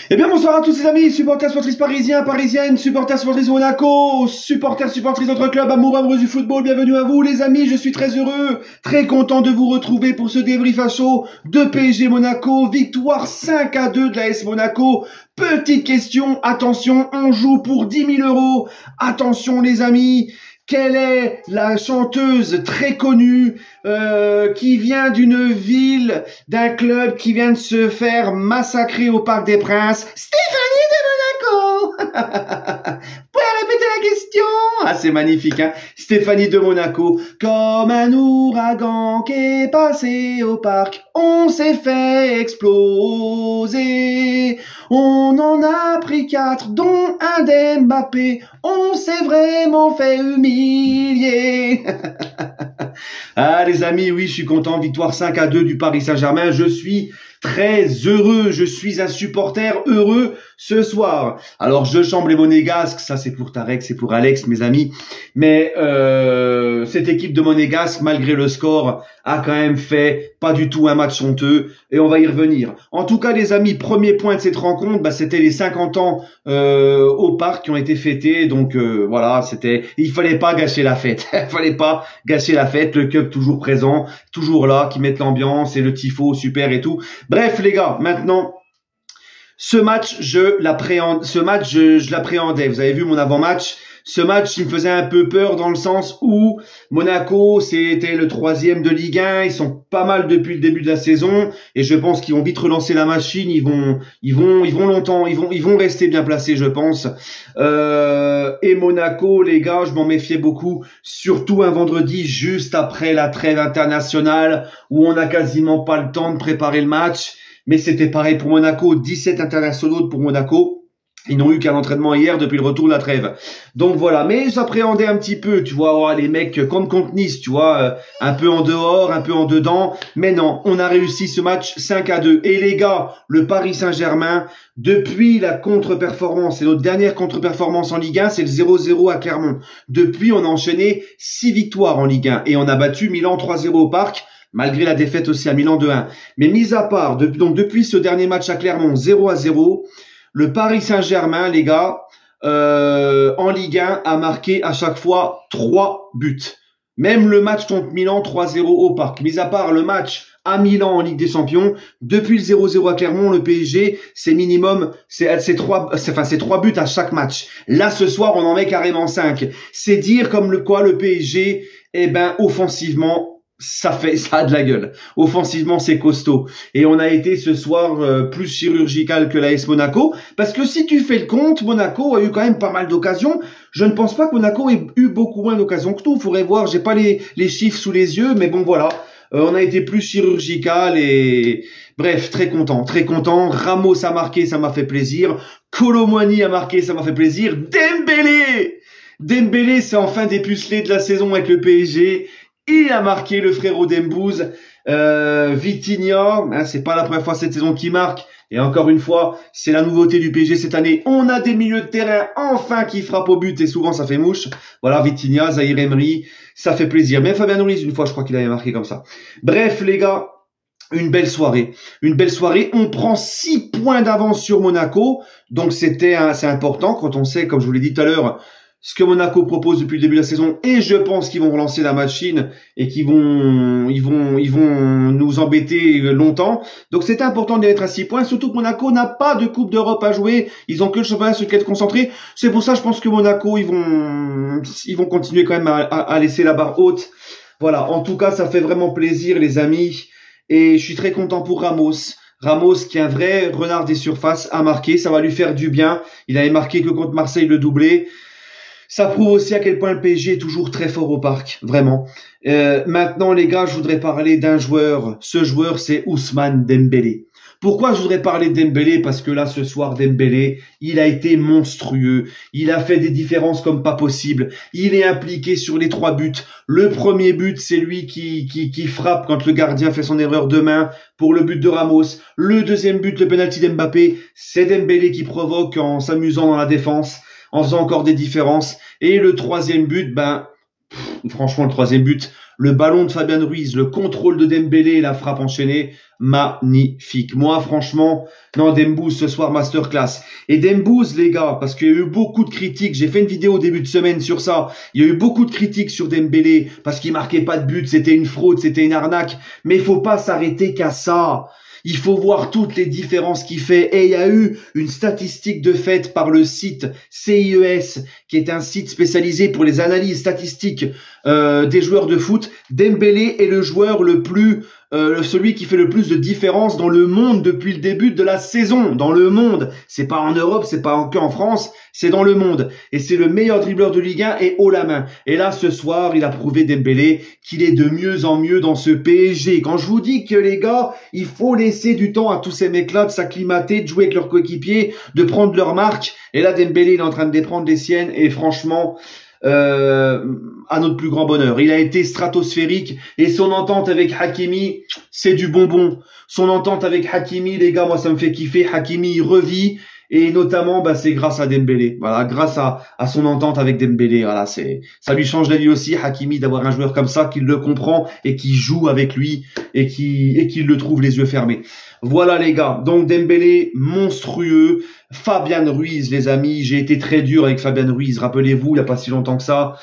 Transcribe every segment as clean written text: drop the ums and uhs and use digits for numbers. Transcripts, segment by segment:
Eh bien bonsoir à tous les amis, supporters, supportrices parisiens, parisiennes, supporters, supportrices Monaco, supporters, supportrices d'autres clubs, amoureux du football, bienvenue à vous les amis, je suis très heureux, très content de vous retrouver pour ce débrief à chaud de PSG Monaco, victoire 5-2 de l'AS Monaco. Petite question, attention, on joue pour 10 000 €, attention les amis. Quelle est la chanteuse très connue qui vient d'une ville, d'un club qui vient de se faire massacrer au Parc des Princes? Stéphanie de Monaco. Vous pouvez répéter la question? Ah, c'est magnifique, hein? Stéphanie de Monaco. Comme un ouragan qui est passé au parc, on s'est fait exploser. On en a pris 4, dont un d'Mbappé. On s'est vraiment fait humilier. Ah les amis, oui, je suis content. Victoire 5-2 du Paris Saint-Germain. Je suis très heureux. Je suis un supporter heureux ce soir. Alors, je chambre les monégasques. Ça, c'est pour Tarek, c'est pour Alex, mes amis. Mais cette équipe de monégasques, malgré le score, a quand même fait pas du tout un match honteux. Et on va y revenir. En tout cas, les amis, premier point de cette rencontre, bah, c'était les 50 ans au parc qui ont été fêtés. Donc, voilà, il fallait pas gâcher la fête. Il fallait pas gâcher la fête. Le club toujours présent, toujours là, qui mettent l'ambiance et le tifo super et tout. Bref, les gars, maintenant, ce match, je l'appréhendais. Vous avez vu mon avant-match. Ce match, il me faisait un peu peur dans le sens où Monaco, c'était le 3e de Ligue 1. Ils sont pas mal depuis le début de la saison et je pense qu'ils vont vite relancer la machine. Ils vont longtemps, ils vont rester bien placés, je pense. Et Monaco, les gars, je m'en méfiais beaucoup, surtout un vendredi juste après la trêve internationale où on n'a quasiment pas le temps de préparer le match. Mais c'était pareil pour Monaco, 17 internationaux pour Monaco. Ils n'ont eu qu'un entraînement hier depuis le retour de la trêve. Donc voilà, mais j'appréhendais un petit peu, tu vois, les mecs contre Nice, tu vois, un peu en dehors, un peu en dedans. Mais non, on a réussi ce match 5-2. Et les gars, le Paris Saint-Germain, depuis la contre-performance, c'est notre dernière contre-performance en Ligue 1, c'est le 0-0 à Clermont. Depuis, on a enchaîné 6 victoires en Ligue 1 et on a battu Milan 3-0 au Parc. Malgré la défaite aussi à Milan 2-1. Mais mis à part, donc depuis ce dernier match à Clermont, 0-0, le Paris Saint-Germain, les gars, en Ligue 1, a marqué à chaque fois 3 buts. Même le match contre Milan, 3-0 au Parc. Mis à part le match à Milan en Ligue des Champions, depuis le 0-0 à Clermont, le PSG, c'est minimum, c'est 3 buts à chaque match. Là, ce soir, on en met carrément 5. C'est dire comme le PSG, eh ben, offensivement, ça a de la gueule. Offensivement, c'est costaud. Et on a été ce soir plus chirurgical que l'AS Monaco. Parce que si tu fais le compte, Monaco a eu quand même pas mal d'occasions. Je ne pense pas que Monaco ait eu beaucoup moins d'occasions que tout. Faudrait voir, j'ai pas les chiffres sous les yeux, mais bon, voilà. On a été plus chirurgical et... Bref, très content, très content. Ramos a marqué, ça m'a fait plaisir. Kolo Muani a marqué, ça m'a fait plaisir. Dembélé, c'est enfin dépucelé de la saison avec le PSG. Il a marqué le frérot Dembouz. Vitinha, hein, c'est pas la première fois cette saison qu'il marque. Et encore une fois, c'est la nouveauté du PSG cette année. On a des milieux de terrain enfin qui frappent au but et souvent ça fait mouche. Voilà, Vitinha, Zahir Emery, ça fait plaisir. Même Fabien Ruiz, une fois, je crois qu'il avait marqué comme ça. Bref, les gars, une belle soirée. Une belle soirée. On prend 6 points d'avance sur Monaco. Donc c'est important quand on sait, comme je vous l'ai dit tout à l'heure, ce que Monaco propose depuis le début de la saison, et je pense qu'ils vont relancer la machine et qu'ils vont nous embêter longtemps. Donc c'est important d'être à 6 points, surtout que Monaco n'a pas de Coupe d'Europe à jouer. Ils ont que le championnat sur lequel être concentrés. C'est pour ça, je pense que Monaco, ils vont continuer quand même à laisser la barre haute. Voilà. En tout cas, ça fait vraiment plaisir, les amis. Et je suis très content pour Ramos. Ramos, qui est un vrai renard des surfaces, a marqué. Ça va lui faire du bien. Il avait marqué que contre Marseille le doublé. Ça prouve aussi à quel point le PSG est toujours très fort au Parc, vraiment. Maintenant, les gars, je voudrais parler d'un joueur. Ce joueur, c'est Ousmane Dembélé. Pourquoi je voudrais parler de Dembélé? Parce que là, ce soir, Dembélé, il a été monstrueux. Il a fait des différences comme pas possible. Il est impliqué sur les 3 buts. Le premier but, c'est lui qui frappe quand le gardien fait son erreur de main pour le but de Ramos. Le deuxième but, le penalty d'Mbappé, c'est Dembélé qui provoque en s'amusant dans la défense, en faisant encore des différences. Et le troisième but, franchement, le troisième but, le ballon de Fabien Ruiz, le contrôle de Dembélé et la frappe enchaînée, magnifique. Moi, franchement, non, Dembouz ce soir, masterclass. Et Dembouz, les gars, parce qu'il y a eu beaucoup de critiques, j'ai fait une vidéo au début de semaine sur ça, il y a eu beaucoup de critiques sur Dembélé, parce qu'il marquait pas de but, c'était une fraude, c'était une arnaque, mais il faut pas s'arrêter qu'à ça. Il faut voir toutes les différences qu'il fait. Et il y a eu une statistique de fait par le site CIES, qui est un site spécialisé pour les analyses statistiques des joueurs de foot. Dembélé est le joueur le plus, celui qui fait le plus de différence dans le monde depuis le début de la saison. Dans le monde, c'est pas en Europe, c'est pas que en France, c'est dans le monde. Et c'est le meilleur dribbleur de Ligue 1 et haut la main. Et là, ce soir, il a prouvé Dembélé qu'il est de mieux en mieux dans ce PSG. Quand je vous dis que les gars, il faut laisser du temps à tous ces mecs-là de s'acclimater, de jouer avec leurs coéquipiers, de prendre leur marque. Et là, Dembélé, il est en train de déprendre les siennes. Et franchement, à notre plus grand bonheur. Il a été stratosphérique et son entente avec Hakimi, c'est du bonbon. Son entente avec Hakimi, les gars, moi ça me fait kiffer. Hakimi, il revit et notamment, c'est grâce à Dembélé. Voilà, grâce à son entente avec Dembélé. Voilà, ça lui change la vie aussi, Hakimi, d'avoir un joueur comme ça qui le comprend et qui joue avec lui et qui le trouve les yeux fermés. Voilà les gars, donc Dembélé, monstrueux. Fabien Ruiz, les amis, j'ai été très dur avec Fabien Ruiz, rappelez-vous, il n'y a pas si longtemps que ça.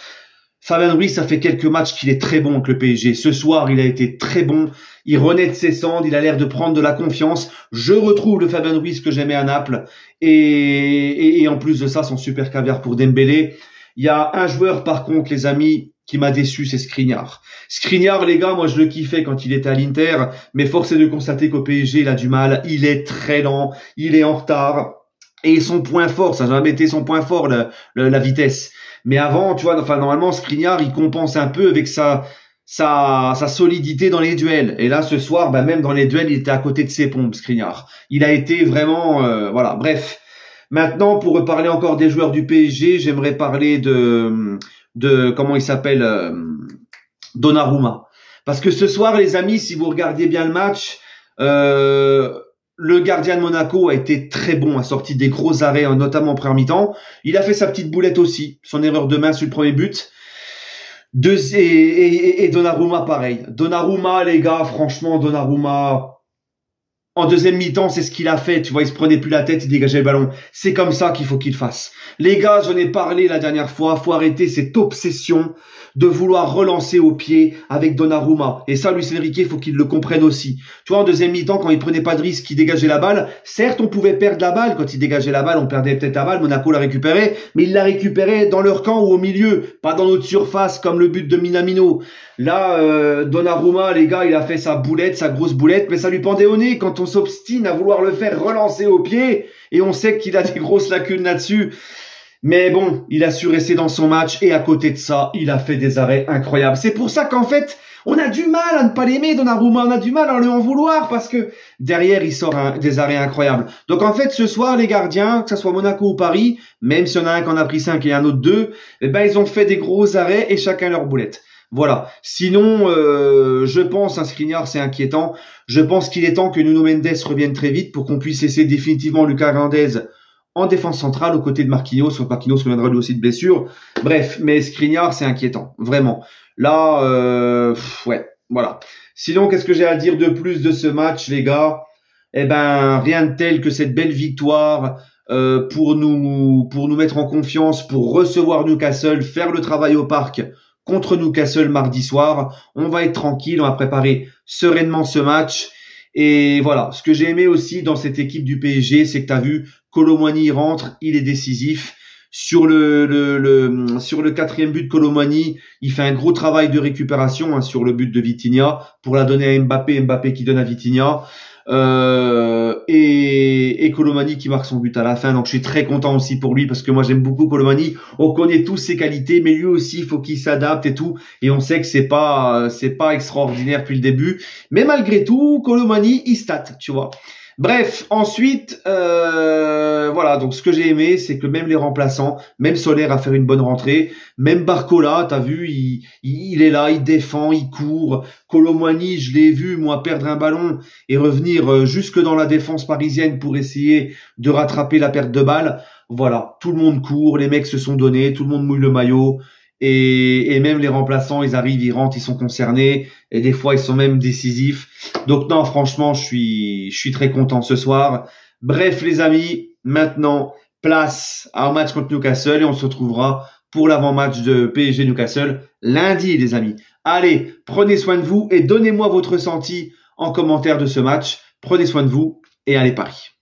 Fabien Ruiz, ça fait quelques matchs qu'il est très bon avec le PSG. Ce soir, il a été très bon. Il renaît de ses cendres, il a l'air de prendre de la confiance. Je retrouve le Fabien Ruiz que j'aimais à Naples. Et en plus de ça, son super caviar pour Dembélé. Il y a un joueur, par contre, les amis, qui m'a déçu, c'est Skriniar. Skriniar, les gars, moi je le kiffais quand il était à l'Inter, mais force est de constater qu'au PSG, il a du mal. Il est très lent, il est en retard. Et son point fort, ça n'a jamais été son point fort, la vitesse. Mais avant, tu vois, enfin normalement, Skriniar, il compense un peu avec sa solidité dans les duels. Et là, ce soir, même dans les duels, il était à côté de ses pompes, Skriniar. Il a été vraiment, voilà. Bref. Maintenant, pour reparler encore des joueurs du PSG, j'aimerais parler de comment il s'appelle, Donnarumma. Parce que ce soir, les amis, si vous regardez bien le match, le gardien de Monaco a été très bon, a sorti des gros arrêts, notamment en première mi-temps. Il a fait sa petite boulette aussi, son erreur de main sur le premier but. Et Donnarumma, pareil. Donnarumma, les gars, franchement, Donnarumma, en deuxième mi-temps, c'est ce qu'il a fait. Tu vois, il se prenait plus la tête, il dégageait le ballon. C'est comme ça qu'il faut qu'il fasse. Les gars, j'en ai parlé la dernière fois. Faut arrêter cette obsession de vouloir relancer au pied avec Donnarumma. Et ça, Luis Enrique, il faut qu'il le comprenne aussi. Tu vois, en deuxième mi-temps, quand il prenait pas de risque, il dégageait la balle. Certes, on pouvait perdre la balle. Quand il dégageait la balle, on perdait peut-être la balle. Monaco l'a récupérée. Mais il l'a récupérée dans leur camp ou au milieu. Pas dans notre surface, comme le but de Minamino. Là, Donnarumma, les gars, il a fait sa boulette, sa grosse boulette. Mais ça lui pendait au nez quand on s'obstine à vouloir le faire relancer au pied. Et on sait qu'il a des grosses lacunes là-dessus. Mais bon, il a su rester dans son match et à côté de ça, il a fait des arrêts incroyables. C'est pour ça qu'en fait, on a du mal à ne pas l'aimer, Donnarumma. On a du mal à lui en vouloir parce que derrière, il sort des arrêts incroyables. Donc en fait, ce soir, les gardiens, que ce soit Monaco ou Paris, même s'il y en a un qui en a pris 5 et un autre 2, ils ont fait des gros arrêts et chacun leur boulette. Voilà. Sinon, je pense, Skriniar, c'est inquiétant. Je pense qu'il est temps que Nuno Mendes revienne très vite pour qu'on puisse laisser définitivement Lucas Hernandez en défense centrale aux côtés de Marquinhos. Marquinhos reviendra lui aussi de blessure. Bref, mais Skriniar, c'est inquiétant. Vraiment. Là, ouais, voilà. Sinon, qu'est-ce que j'ai à dire de plus de ce match, les gars? Rien de tel que cette belle victoire pour nous mettre en confiance, pour recevoir Newcastle, faire le travail au parc contre Newcastle mardi soir. On va être tranquille, on va préparer sereinement ce match. Et voilà, ce que j'ai aimé aussi dans cette équipe du PSG, c'est que tu as vu, Kolo Muani rentre, il est décisif. Sur le quatrième but de Kolo Muani, il fait un gros travail de récupération sur le but de Vitinha pour la donner à Mbappé, Mbappé qui donne à Vitinha. Et Kolo Muani qui marque son but à la fin. Donc je suis très content aussi pour lui parce que moi j'aime beaucoup Kolo Muani. On connaît tous ses qualités, mais lui aussi il faut qu'il s'adapte et tout. Et on sait que c'est pas extraordinaire depuis le début. Mais malgré tout, Kolo Muani il stat, tu vois. Bref, ensuite, voilà, donc ce que j'ai aimé, c'est que même les remplaçants, même Soler a fait une bonne rentrée, même Barcola, t'as vu, il est là, il défend, il court. Kolo Muani, je l'ai vu, moi, perdre un ballon et revenir jusque dans la défense parisienne pour essayer de rattraper la perte de balle. Voilà, tout le monde court, les mecs se sont donnés, tout le monde mouille le maillot. et même les remplaçants, ils arrivent, ils rentrent, ils sont concernés et des fois ils sont même décisifs. Donc non, franchement, je suis très content ce soir. Bref, les amis, maintenant place à un match contre Newcastle et on se retrouvera pour l'avant-match de PSG Newcastle lundi, les amis. Allez, prenez soin de vous et donnez-moi votre ressenti en commentaire de ce match. Prenez soin de vous et allez Paris.